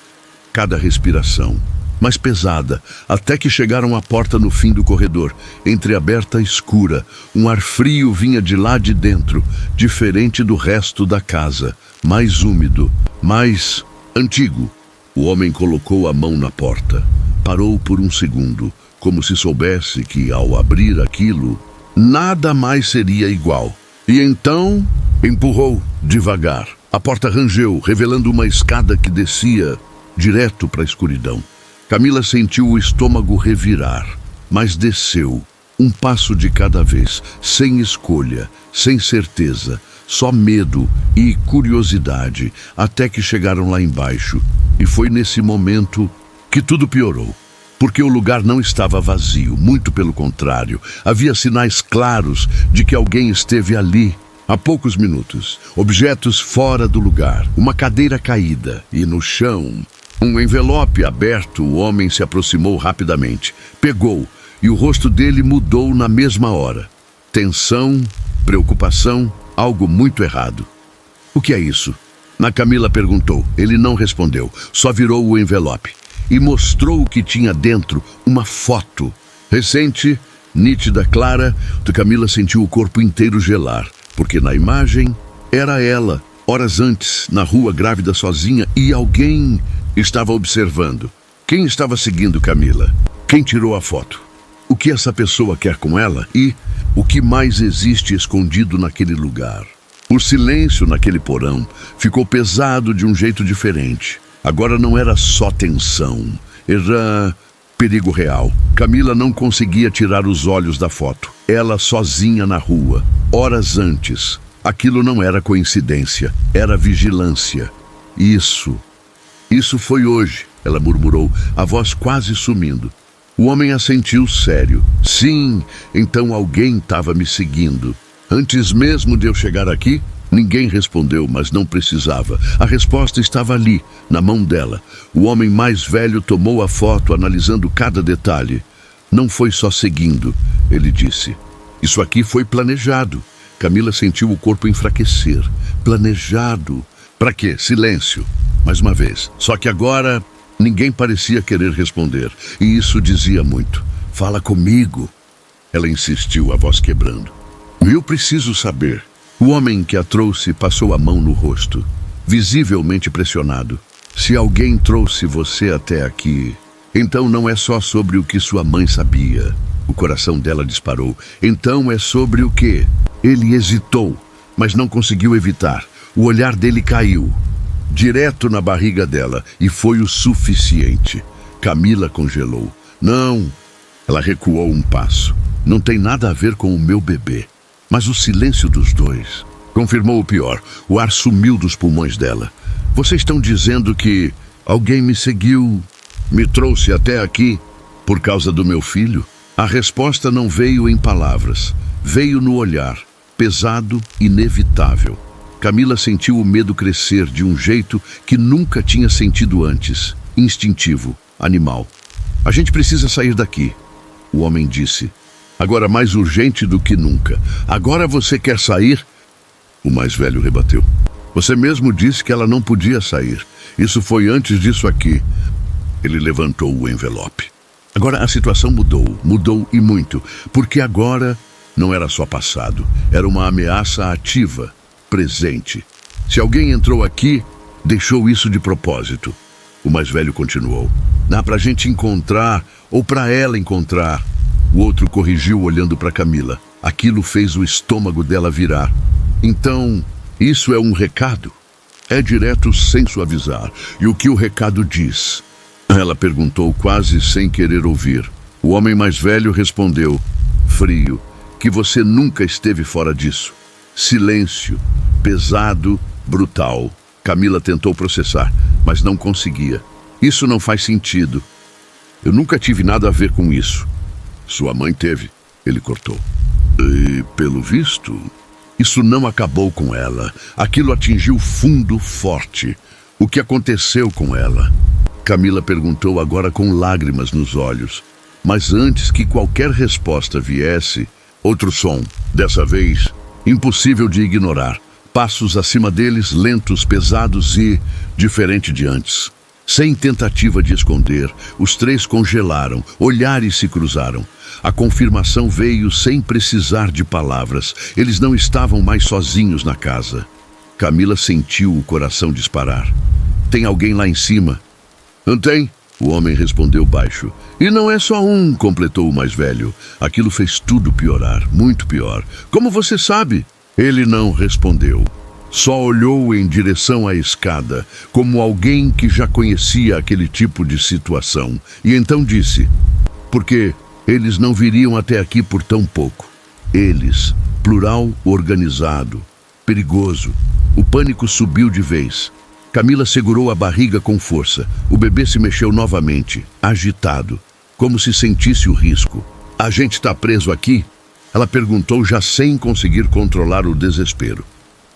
cada respiração mais pesada, até que chegaram à porta no fim do corredor, entreaberta e escura. Um ar frio vinha de lá de dentro, diferente do resto da casa, mais úmido, mais antigo. O homem colocou a mão na porta, parou por um segundo, como se soubesse que, ao abrir aquilo, nada mais seria igual. E então, empurrou devagar. A porta rangeu, revelando uma escada que descia direto para a escuridão. Camila sentiu o estômago revirar, mas desceu, um passo de cada vez, sem escolha, sem certeza, só medo e curiosidade, até que chegaram lá embaixo. E foi nesse momento que tudo piorou. Porque o lugar não estava vazio, muito pelo contrário. Havia sinais claros de que alguém esteve ali há poucos minutos. Objetos fora do lugar, uma cadeira caída e no chão, um envelope aberto. O homem se aproximou rapidamente, pegou e o rosto dele mudou na mesma hora. Tensão, preocupação, algo muito errado. O que é isso? Camila perguntou. Ele não respondeu, só virou o envelope e mostrou o que tinha dentro, uma foto. Recente, nítida, clara. Camila sentiu o corpo inteiro gelar, porque na imagem era ela, horas antes, na rua, grávida, sozinha, e alguém estava observando. Quem estava seguindo Camila? Quem tirou a foto? O que essa pessoa quer com ela? E o que mais existe escondido naquele lugar? O silêncio naquele porão ficou pesado de um jeito diferente. Agora não era só tensão, era perigo real. Camila não conseguia tirar os olhos da foto. Ela sozinha na rua, horas antes. Aquilo não era coincidência, era vigilância. Isso foi hoje, ela murmurou, a voz quase sumindo. O homem assentiu sério. Sim, então alguém estava me seguindo. Antes mesmo de eu chegar aqui, ninguém respondeu, mas não precisava. A resposta estava ali, na mão dela. O homem mais velho tomou a foto, analisando cada detalhe. Não foi só seguindo, ele disse. Isso aqui foi planejado. Camila sentiu o corpo enfraquecer. Planejado. Para quê? Silêncio. Mais uma vez. Só que agora ninguém parecia querer responder. E isso dizia muito. Fala comigo. Ela insistiu, a voz quebrando. Eu preciso saber. O homem que a trouxe passou a mão no rosto, visivelmente pressionado. Se alguém trouxe você até aqui, então não é só sobre o que sua mãe sabia. O coração dela disparou. Então é sobre o quê? Ele hesitou, mas não conseguiu evitar. O olhar dele caiu, direto na barriga dela, e foi o suficiente. Camila congelou. Não! Ela recuou um passo. Não tem nada a ver com o meu bebê. Mas o silêncio dos dois confirmou o pior. O ar sumiu dos pulmões dela. Vocês estão dizendo que alguém me seguiu, me trouxe até aqui por causa do meu filho? A resposta não veio em palavras. Veio no olhar, pesado, inevitável. Camila sentiu o medo crescer de um jeito que nunca tinha sentido antes. Instintivo, animal. A gente precisa sair daqui, o homem disse. Agora mais urgente do que nunca. Agora você quer sair? O mais velho rebateu. Você mesmo disse que ela não podia sair. Isso foi antes disso aqui. Ele levantou o envelope. Agora a situação mudou e muito, porque agora não era só passado, era uma ameaça ativa, presente. Se alguém entrou aqui, deixou isso de propósito. O mais velho continuou. Dá pra gente encontrar, ou pra ela encontrar. O outro corrigiu olhando para Camila. Aquilo fez o estômago dela virar. Então, isso é um recado? É direto sem suavizar. E o que o recado diz? Ela perguntou quase sem querer ouvir. O homem mais velho respondeu, frio, que você nunca esteve fora disso. Silêncio, pesado, brutal. Camila tentou processar, mas não conseguia. Isso não faz sentido. Eu nunca tive nada a ver com isso. Sua mãe teve, ele cortou. E, pelo visto, isso não acabou com ela. Aquilo atingiu fundo forte. O que aconteceu com ela? Camila perguntou agora com lágrimas nos olhos. Mas antes que qualquer resposta viesse, outro som, dessa vez, impossível de ignorar. Passos acima deles, lentos, pesados e diferente de antes. Sem tentativa de esconder, os três congelaram, olhares se cruzaram. A confirmação veio sem precisar de palavras. Eles não estavam mais sozinhos na casa. Camila sentiu o coração disparar. Tem alguém lá em cima? Não tem? O homem respondeu baixo. E não é só um, completou o mais velho. Aquilo fez tudo piorar, muito pior. Como você sabe? Ele não respondeu. Só olhou em direção à escada, como alguém que já conhecia aquele tipo de situação. E então disse, porque eles não viriam até aqui por tão pouco. Eles, plural organizado, perigoso. O pânico subiu de vez. Camila segurou a barriga com força. O bebê se mexeu novamente, agitado, como se sentisse o risco. A gente está preso aqui? Ela perguntou já sem conseguir controlar o desespero.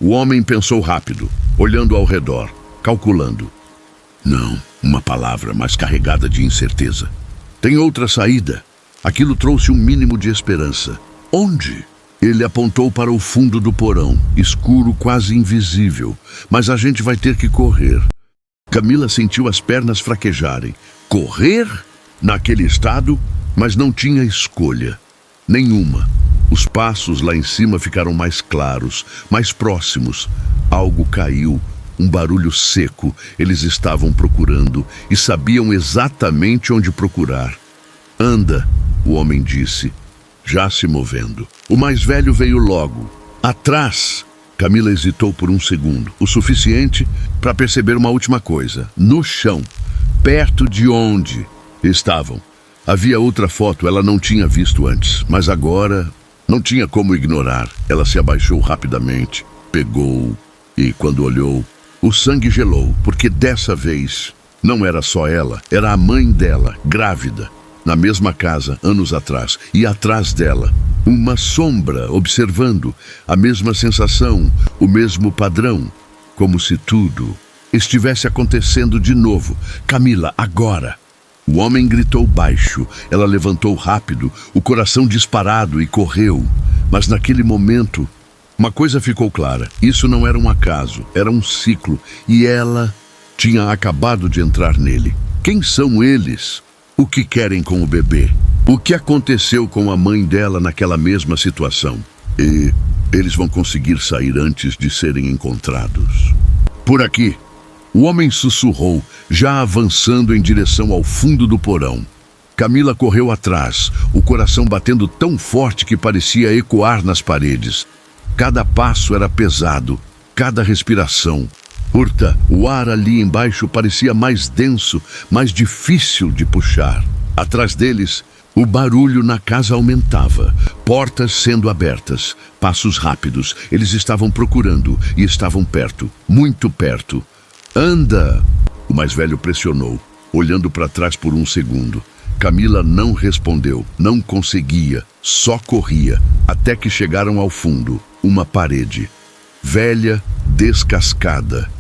O homem pensou rápido, olhando ao redor, calculando. Não, uma palavra, mas carregada de incerteza. Tem outra saída. Aquilo trouxe um mínimo de esperança. Onde? Ele apontou para o fundo do porão, escuro, quase invisível. Mas a gente vai ter que correr. Camila sentiu as pernas fraquejarem. Correr? Naquele estado? Mas não tinha escolha. Nenhuma. Os passos lá em cima ficaram mais claros, mais próximos. Algo caiu, um barulho seco. Eles estavam procurando e sabiam exatamente onde procurar. Anda, o homem disse, já se movendo. O mais velho veio logo. Atrás! Camila hesitou por um segundo, o suficiente para perceber uma última coisa. No chão, perto de onde estavam. Havia outra foto, ela não tinha visto antes, mas agora não tinha como ignorar. Ela se abaixou rapidamente, pegou e, quando olhou, o sangue gelou, porque dessa vez não era só ela, era a mãe dela, grávida, na mesma casa, anos atrás, e atrás dela, uma sombra observando, a mesma sensação, o mesmo padrão, como se tudo estivesse acontecendo de novo. Camila, agora! O homem gritou baixo, ela levantou rápido, o coração disparado e correu. Mas naquele momento, uma coisa ficou clara. Isso não era um acaso, era um ciclo. E ela tinha acabado de entrar nele. Quem são eles? O que querem com o bebê? O que aconteceu com a mãe dela naquela mesma situação? E eles vão conseguir sair antes de serem encontrados. Por aqui, o homem sussurrou, já avançando em direção ao fundo do porão. Camila correu atrás, o coração batendo tão forte que parecia ecoar nas paredes. Cada passo era pesado, cada respiração curta. O ar ali embaixo parecia mais denso, mais difícil de puxar. Atrás deles, o barulho na casa aumentava, portas sendo abertas, passos rápidos. Eles estavam procurando e estavam perto, muito perto. Anda! O mais velho pressionou, olhando para trás por um segundo. Camila não respondeu, não conseguia, só corria, até que chegaram ao fundo, uma parede. Velha, descascada,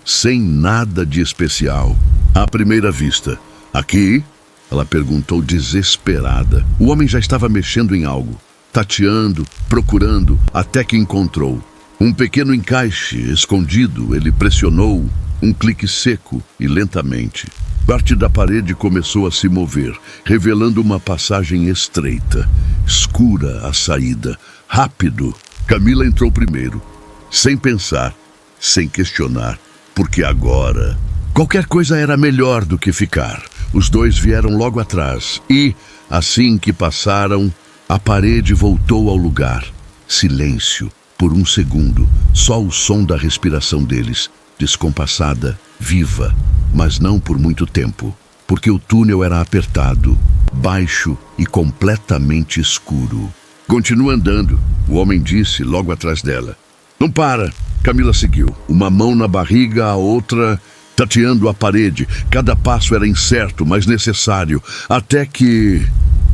sem nada de especial. À primeira vista. Aqui? Ela perguntou desesperada. O homem já estava mexendo em algo, tateando, procurando, até que encontrou. Um pequeno encaixe escondido. Ele pressionou, um clique seco e lentamente. Parte da parede começou a se mover, revelando uma passagem estreita, escura a saída. Rápido. Camila entrou primeiro, sem pensar, sem questionar, porque agora qualquer coisa era melhor do que ficar. Os dois vieram logo atrás e, assim que passaram, a parede voltou ao lugar. Silêncio. Por um segundo, só o som da respiração deles, descompassada, viva, mas não por muito tempo, porque o túnel era apertado, baixo e completamente escuro. Continua andando, o homem disse logo atrás dela. Não para. Camila seguiu, uma mão na barriga, a outra tateando a parede. Cada passo era incerto, mas necessário, até que...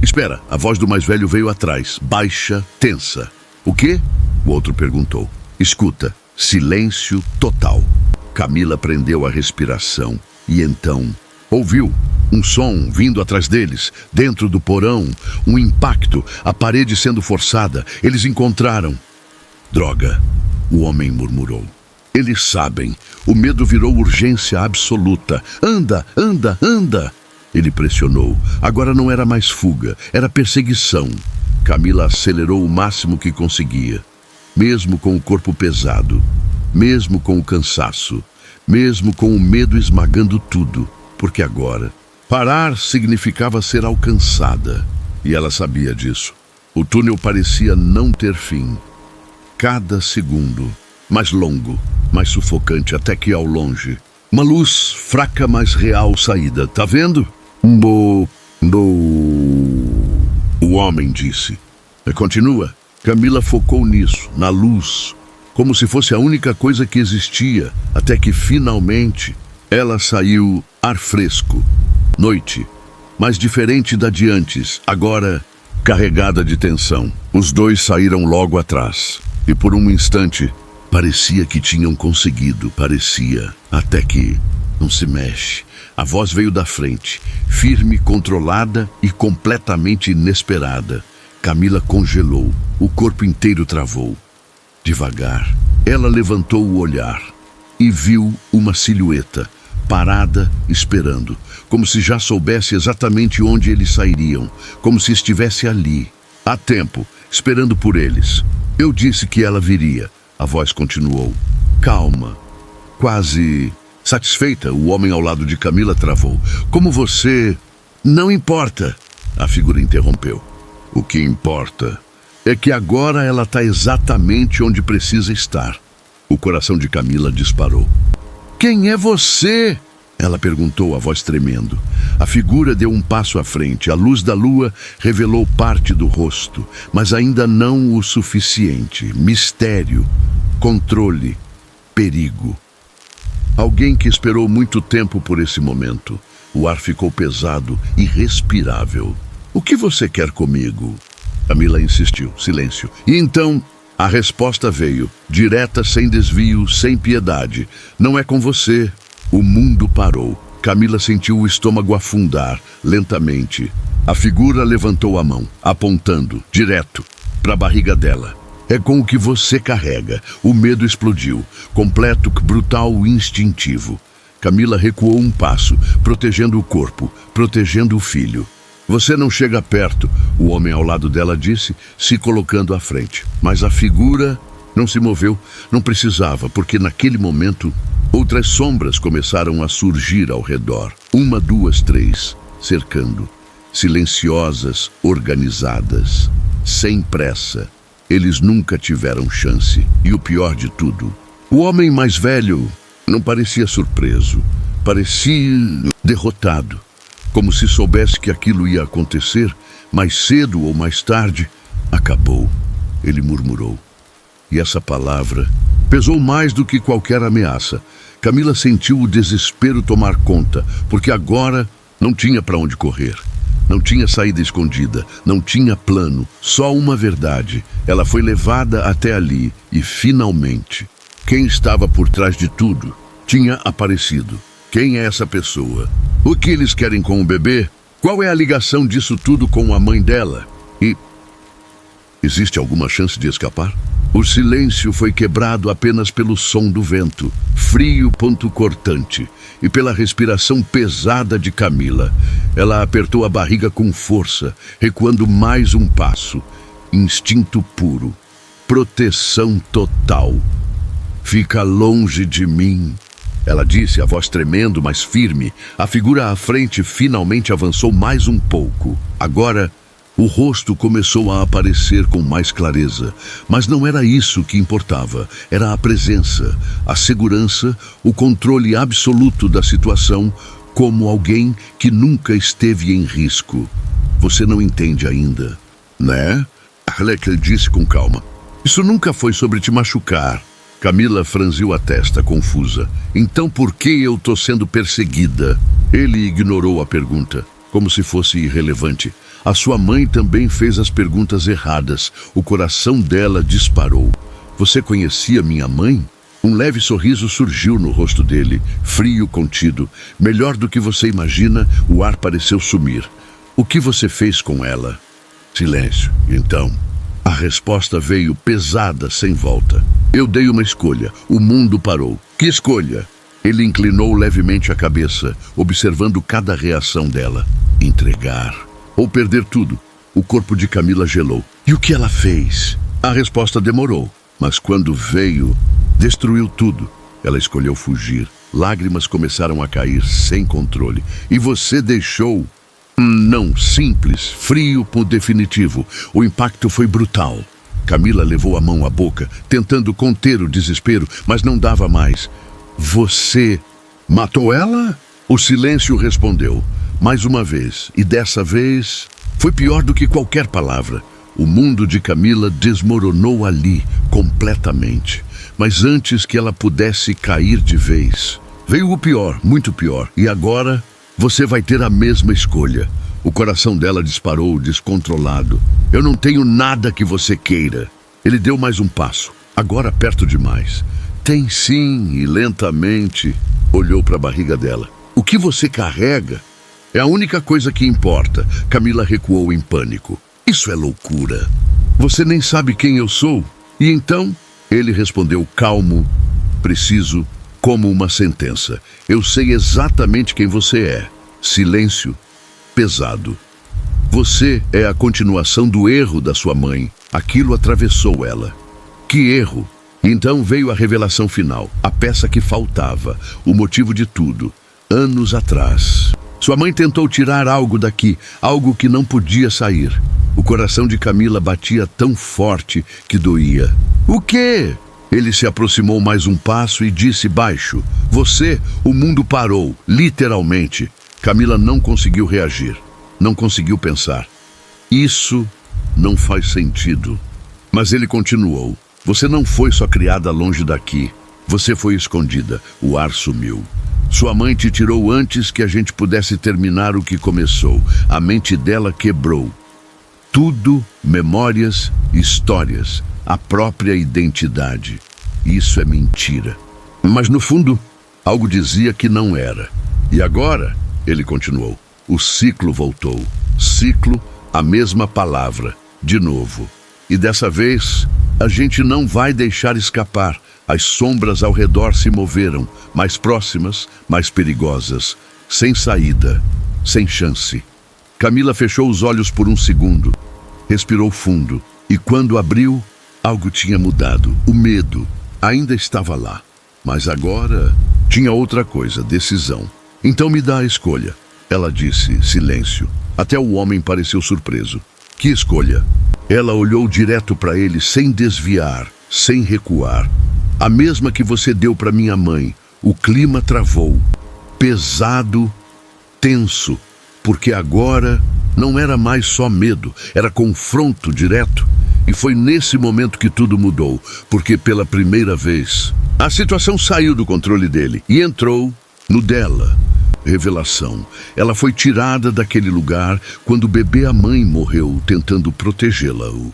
Espera, a voz do mais velho veio atrás, baixa, tensa. O quê? O outro perguntou. Escuta, silêncio total. Camila prendeu a respiração e então ouviu um som vindo atrás deles, dentro do porão, um impacto, a parede sendo forçada. Eles encontraram. Droga, o homem murmurou. Eles sabem. O medo virou urgência absoluta. Anda, anda, anda. Ele pressionou. Agora não era mais fuga, era perseguição. Camila acelerou o máximo que conseguia. Mesmo com o corpo pesado, mesmo com o cansaço, mesmo com o medo esmagando tudo, porque agora, parar significava ser alcançada, e ela sabia disso. O túnel parecia não ter fim. Cada segundo, mais longo, mais sufocante, até que ao longe, uma luz fraca, mas real saída. Tá vendo? O homem disse. Continua. Camila focou nisso, na luz, como se fosse a única coisa que existia, até que finalmente ela saiu ar fresco. Noite, mas diferente da de antes, agora carregada de tensão. Os dois saíram logo atrás, e por um instante parecia que tinham conseguido, até que não se mexe. A voz veio da frente, firme, controlada e completamente inesperada. Camila congelou, o corpo inteiro travou. Devagar, ela levantou o olhar e viu uma silhueta, parada, esperando, como se já soubesse exatamente onde eles sairiam, como se estivesse ali, há tempo, esperando por eles. Eu disse que ela viria, a voz continuou. Calma, quase satisfeita, o homem ao lado de Camila travou. Como você... Não importa, a figura interrompeu. O que importa é que agora ela está exatamente onde precisa estar. O coração de Camila disparou. Quem é você? Ela perguntou, a voz tremendo. A figura deu um passo à frente. A luz da lua revelou parte do rosto, mas ainda não o suficiente. Mistério, controle, perigo. Alguém que esperou muito tempo por esse momento. O ar ficou pesado, irrespirável. O que você quer comigo? Camila insistiu. Silêncio. E então a resposta veio, direta, sem desvio, sem piedade. Não é com você. O mundo parou. Camila sentiu o estômago afundar, lentamente. A figura levantou a mão, apontando, direto, para a barriga dela. É com o que você carrega. O medo explodiu, completo, brutal, instintivo. Camila recuou um passo, protegendo o corpo, protegendo o filho. Você não chega perto, o homem ao lado dela disse, se colocando à frente. Mas a figura não se moveu, não precisava, porque naquele momento outras sombras começaram a surgir ao redor. 1, 2, 3, cercando. Silenciosas, organizadas, sem pressa. Eles nunca tiveram chance. E o pior de tudo, o homem mais velho não parecia surpreso, parecia derrotado, como se soubesse que aquilo ia acontecer, mais cedo ou mais tarde. Acabou, ele murmurou. E essa palavra pesou mais do que qualquer ameaça. Camila sentiu o desespero tomar conta, porque agora não tinha para onde correr. Não tinha saída escondida, não tinha plano, só uma verdade. Ela foi levada até ali e, finalmente, quem estava por trás de tudo tinha aparecido. Quem é essa pessoa? O que eles querem com o bebê? Qual é a ligação disso tudo com a mãe dela? E existe alguma chance de escapar? O silêncio foi quebrado apenas pelo som do vento, frio, cortante, e pela respiração pesada de Camila. Ela apertou a barriga com força, recuando mais um passo. Instinto puro. Proteção total. Fica longe de mim, ela disse, a voz tremendo, mas firme. A figura à frente finalmente avançou mais um pouco. Agora, o rosto começou a aparecer com mais clareza. Mas não era isso que importava. Era a presença, a segurança, o controle absoluto da situação, como alguém que nunca esteve em risco. Você não entende ainda, né? Alec disse com calma. Isso nunca foi sobre te machucar. Camila franziu a testa, confusa. Então por que eu tô sendo perseguida? Ele ignorou a pergunta, como se fosse irrelevante. A sua mãe também fez as perguntas erradas. O coração dela disparou. Você conhecia minha mãe? Um leve sorriso surgiu no rosto dele, frio, contido. Melhor do que você imagina, o ar pareceu sumir. O que você fez com ela? Silêncio. Então, a resposta veio pesada, sem volta. Eu dei uma escolha. O mundo parou. Que escolha? Ele inclinou levemente a cabeça, observando cada reação dela. Entregar. Ou perder tudo. O corpo de Camila gelou. E o que ela fez? A resposta demorou, mas quando veio, destruiu tudo. Ela escolheu fugir. Lágrimas começaram a cair sem controle. E você deixou... Não, simples, frio por definitivo. O impacto foi brutal. Camila levou a mão à boca, tentando conter o desespero, mas não dava mais. Você matou ela? O silêncio respondeu. Mais uma vez, e dessa vez foi pior do que qualquer palavra. O mundo de Camila desmoronou ali, completamente. Mas antes que ela pudesse cair de vez, veio o pior, muito pior. E agora, você vai ter a mesma escolha. O coração dela disparou, descontrolado. Eu não tenho nada que você queira. Ele deu mais um passo, agora perto demais. Tem sim, e lentamente olhou para a barriga dela. O que você carrega é a única coisa que importa. Camila recuou em pânico. Isso é loucura. Você nem sabe quem eu sou. E então, ele respondeu calmo, preciso, como uma sentença. Eu sei exatamente quem você é. Silêncio pesado. Você é a continuação do erro da sua mãe. Aquilo atravessou ela. Que erro? Então veio a revelação final, a peça que faltava, o motivo de tudo. Anos atrás, sua mãe tentou tirar algo daqui, algo que não podia sair. O coração de Camila batia tão forte que doía. O quê? Ele se aproximou mais um passo e disse baixo. Você, o mundo parou, literalmente. Camila não conseguiu reagir, não conseguiu pensar. Isso não faz sentido. Mas ele continuou. Você não foi só criada longe daqui. Você foi escondida. O ar sumiu. Sua mãe te tirou antes que a gente pudesse terminar o que começou. A mente dela quebrou. Tudo, memórias, histórias, a própria identidade. Isso é mentira. Mas no fundo, algo dizia que não era. E agora, ele continuou, o ciclo voltou. Ciclo, a mesma palavra, de novo. E dessa vez, A gente não vai deixar escapar. As sombras ao redor se moveram, mais próximas, mais perigosas, sem saída, sem chance. Camila fechou os olhos por um segundo, respirou fundo, e quando abriu, algo tinha mudado. O medo ainda estava lá, mas agora tinha outra coisa, decisão. Então me dá a escolha. Ela disse, silêncio. Até o homem pareceu surpreso. Que escolha? Ela olhou direto para ele, sem desviar, sem recuar. A mesma que você deu para minha mãe. O clima travou. Pesado, tenso. Porque agora não era mais só medo, era confronto direto. E foi nesse momento que tudo mudou, porque pela primeira vez, a situação saiu do controle dele e entrou no dela. Revelação. Ela foi tirada daquele lugar quando o bebê a mãe morreu tentando protegê-la. O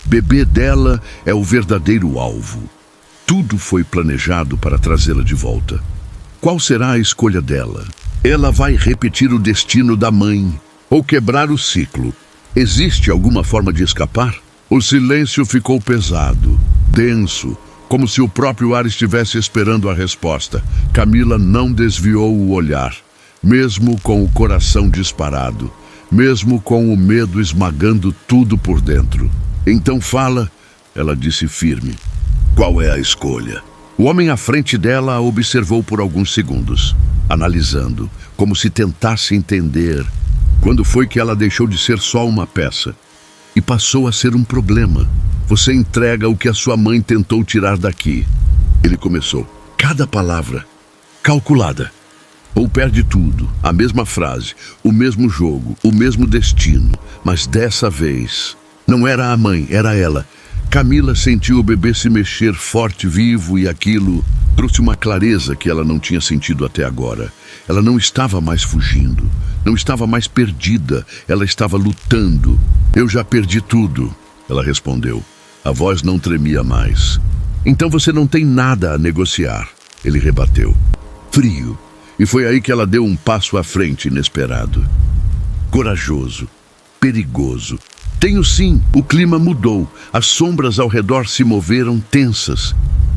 bebê dela é o verdadeiro alvo. Tudo foi planejado para trazê-la de volta. Qual será a escolha dela? Ela vai repetir o destino da mãe ou quebrar o ciclo. Existe alguma forma de escapar? O silêncio ficou pesado, denso, como se o próprio ar estivesse esperando a resposta. Camila não desviou o olhar, mesmo com o coração disparado, mesmo com o medo esmagando tudo por dentro. Então fala, ela disse firme. Qual é a escolha? O homem à frente dela a observou por alguns segundos, analisando, como se tentasse entender quando foi que ela deixou de ser só uma peça e passou a ser um problema. Você entrega o que a sua mãe tentou tirar daqui. Ele começou. Cada palavra, calculada. Ou perde tudo, a mesma frase, o mesmo jogo, o mesmo destino. Mas dessa vez, não era a mãe, era ela. Camila sentiu o bebê se mexer forte, vivo, e aquilo trouxe uma clareza que ela não tinha sentido até agora. Ela não estava mais fugindo, não estava mais perdida, ela estava lutando. Eu já perdi tudo, ela respondeu. A voz não tremia mais. Então você não tem nada a negociar, ele rebateu. Frio. E foi aí que ela deu um passo à frente, inesperado. Corajoso, perigoso. Tenho sim, o clima mudou. As sombras ao redor se moveram tensas.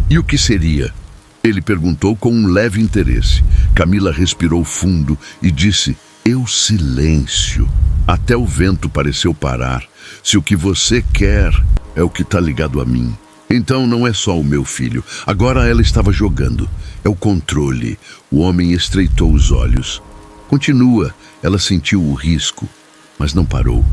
E o que seria? Ele perguntou com um leve interesse. Camila respirou fundo e disse, silêncio. Até o vento pareceu parar. Se o que você quer é o que está ligado a mim, então não é só o meu filho. Agora ela estava jogando. É o controle. O homem estreitou os olhos. Continua. Ela sentiu o risco, mas não parou.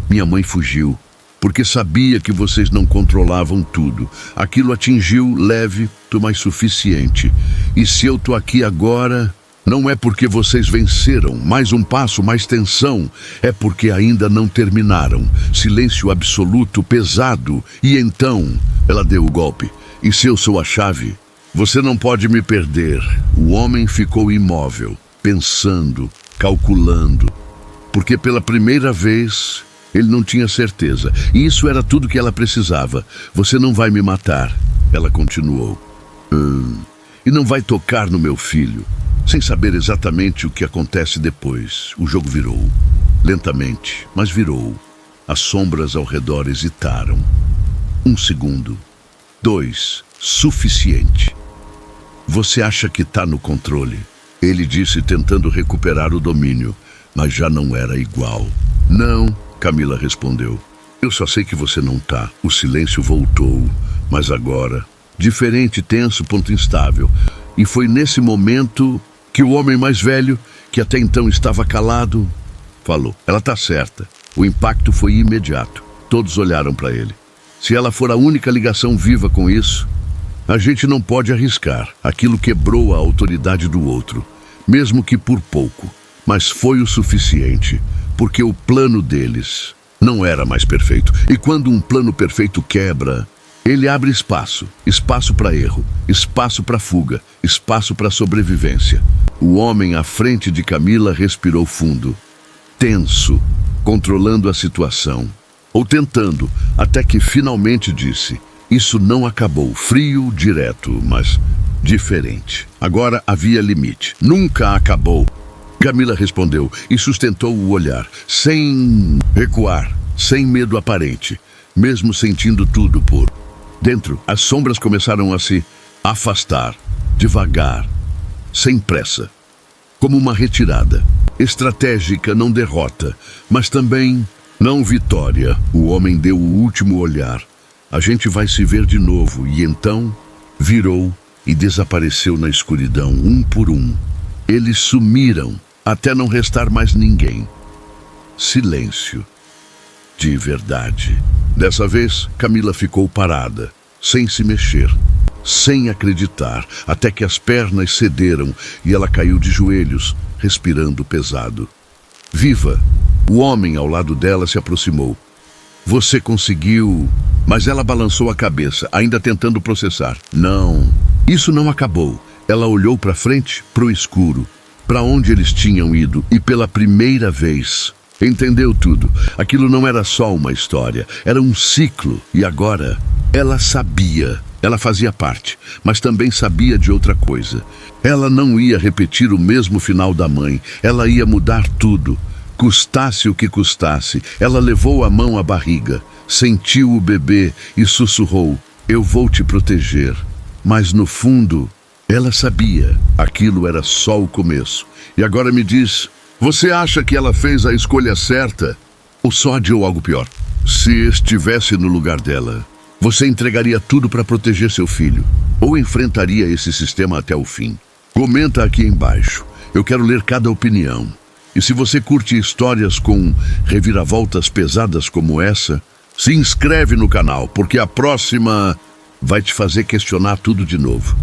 Minha mãe fugiu, porque sabia que vocês não controlavam tudo. Aquilo atingiu leve, mas suficiente. E se eu tô aqui agora, não é porque vocês venceram. Mais um passo, mais tensão. É porque ainda não terminaram. Silêncio absoluto, pesado. E então, ela deu o golpe. E se eu sou a chave? Você não pode me perder. O homem ficou imóvel, pensando, calculando. Porque pela primeira vez, ele não tinha certeza. E isso era tudo que ela precisava. Você não vai me matar, ela continuou. E não vai tocar no meu filho. Sem saber exatamente o que acontece depois, o jogo virou. Lentamente, mas virou. As sombras ao redor hesitaram. 1 segundo. 2. Suficiente. Você acha que está no controle? Ele disse, tentando recuperar o domínio, mas já não era igual. Não, Camila respondeu. Eu só sei que você não tá. O silêncio voltou, mas agora, diferente, tenso, ponto instável. E foi nesse momento que o homem mais velho, que até então estava calado, falou. Ela tá certa. O impacto foi imediato. Todos olharam para ele. Se ela for a única ligação viva com isso, a gente não pode arriscar. Aquilo quebrou a autoridade do outro, mesmo que por pouco. Mas foi o suficiente, porque o plano deles não era mais perfeito. E quando um plano perfeito quebra, ele abre espaço para erro, espaço para fuga, espaço para sobrevivência. O homem à frente de Camila respirou fundo, tenso, controlando a situação, ou tentando, até que finalmente disse, isso não acabou, frio, direto, mas diferente. Agora havia limite, nunca acabou. Camila respondeu e sustentou o olhar, sem recuar, sem medo aparente, mesmo sentindo tudo por Dentro, as sombras começaram a se afastar, devagar, sem pressa, como uma retirada. Estratégica, não derrota, mas também não vitória. O homem deu o último olhar. A gente vai se ver de novo. E então virou e desapareceu na escuridão, um por um. Eles sumiram, até não restar mais ninguém. Silêncio. De verdade. Dessa vez, Camila ficou parada, sem se mexer, sem acreditar, até que as pernas cederam e ela caiu de joelhos, respirando pesado. Viva! O homem ao lado dela se aproximou. Você conseguiu... Mas ela balançou a cabeça, ainda tentando processar. Não, isso não acabou. Ela olhou para frente, para o escuro, para onde eles tinham ido, e pela primeira vez entendeu tudo. Aquilo não era só uma história, era um ciclo. E agora, ela sabia. Ela fazia parte, mas também sabia de outra coisa. Ela não ia repetir o mesmo final da mãe. Ela ia mudar tudo. Custasse o que custasse. Ela levou a mão à barriga, sentiu o bebê e sussurrou: eu vou te proteger. Mas no fundo, ela sabia. Aquilo era só o começo. E agora me diz, você acha que ela fez a escolha certa? Ou só adiou algo pior? Se estivesse no lugar dela, você entregaria tudo para proteger seu filho? Ou enfrentaria esse sistema até o fim? Comenta aqui embaixo. Eu quero ler cada opinião. E se você curte histórias com reviravoltas pesadas como essa, se inscreve no canal, porque a próxima vai te fazer questionar tudo de novo.